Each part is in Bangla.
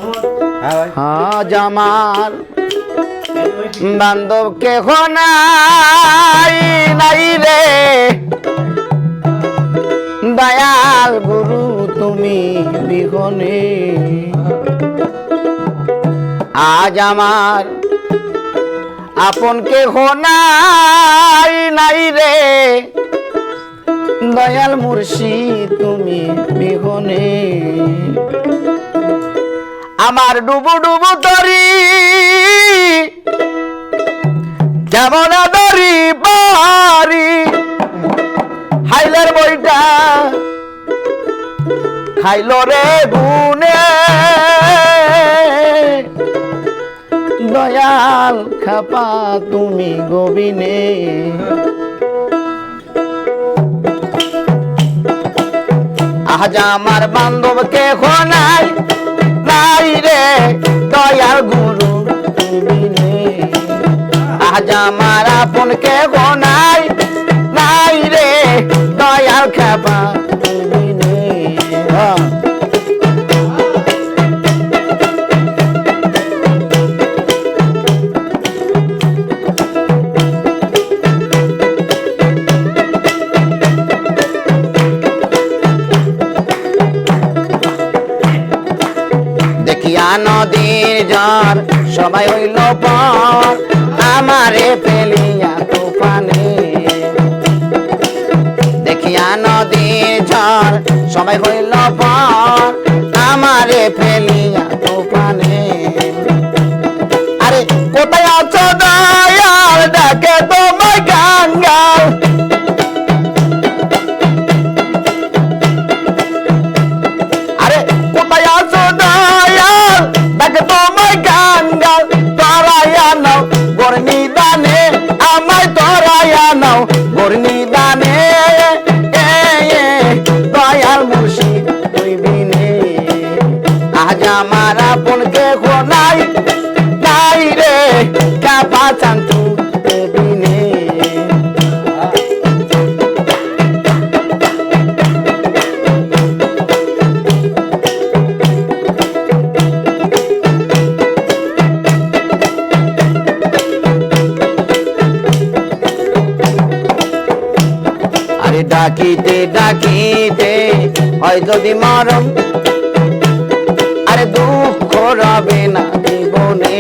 আজ আমার বান্ধব কেহ নাই নাই রে দয়াল গুরু তুমি বিহনে আজ আমার আপন কেহ নাই নাই রে দয়াল মুর্শিদ তুমি বিহনে আমার ডুবু ডুবু তরি কেমন দরি বাড়ি হাইলের বইটা খাইল রে গুনে দয়াল খাপা তুমি গোবিনে আজ আমার বান্ধব কেহ নাই নাই রে দয়াল গুরু তুমি আজ আমার আপন কেহ নাই নাই রে দয়াল খাপা তুমি দেখিয়া নদীর জ্বর সবাই হইল পর আমারে ফেলিয়া তুফানে দেখিয়া নদীর ঝড় সবাই হইল পর আমারে ফেলিয়া তুফানে আরে কোথায় আছো দয়াল ডাকে তোমায় গাঙ্গাল আরে কোথায় আছো দয়াল ডাকে তোমায় গাঙ্গাল তরাইয়া নাও গরনি দানে আমায় তরাইয়া নাও গরনি দানে দয়াল মুর্শিদ তুই বিনে আজ আমার আপন কেহ নাই নাই রে কাপা চান্তু বিনে ডাকিতে ডাকিতে হয় যদি মরণ আরে দুঃখ রবে না জীবনে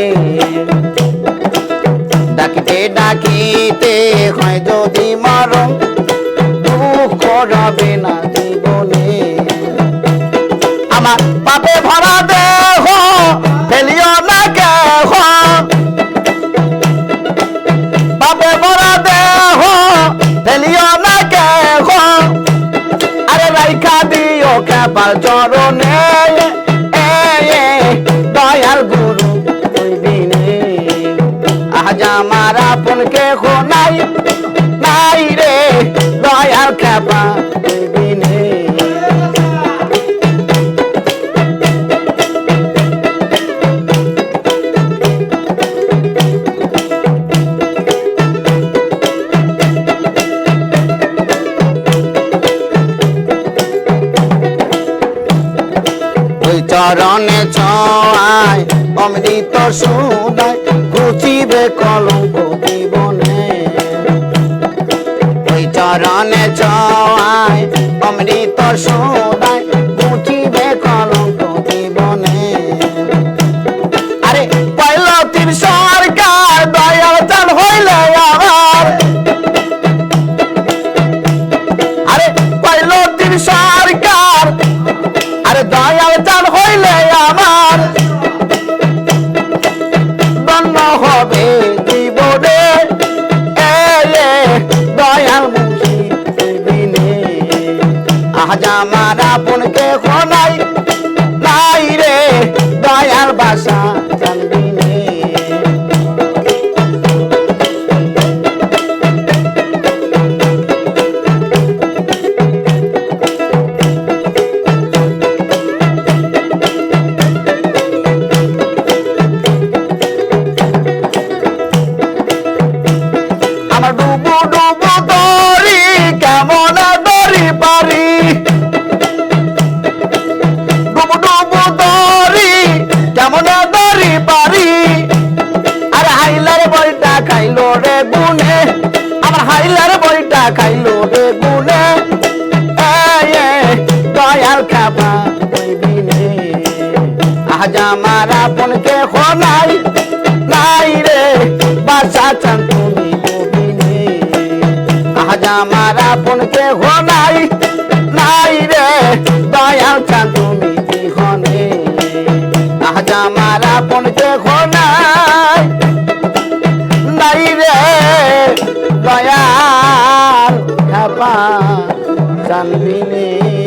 ডাকিতে ডাকিতে হয় যদি মরণ দুঃখ রবে না জীবনে আমার পাপে ভরা দেহ ফেলিও না কেহ পাপে ভরা দেহ ফেলিও না কেহ আরে রাইখা দিও কেপাল চরণে দয়াল গুরু তুই বিনে আজ আমার আপন কেহ নাই নাই রে দয়াল কেপা তুই বিনে চরণে ছোঁয়ায় অমৃত সুদায় ঘুচিবে কলঙ্ক জীবনে ওই চরণে ছোঁয়ায় অমৃত সুদায় ঘুচিবে কলঙ্ক জীবনে আরে পয়ল তীর সরকার দয়াল চান হইলে আমার আরে পয়ল তীর সরকার আরে দয়াল চান হইলে আমার দন্ন হবে জীবনে দয়াল মুর্শিদ বিনে আজ আমার আপন কে আমার আপন কে নাই নাই রে বাসা চান তুমি গোবিনে আজ আমার আপন কে নাই নাই রে দয়াল চান তুমি বিহনে আজ আমার আপন কে নাই নাই রে দয়াল খাপা চান বিনে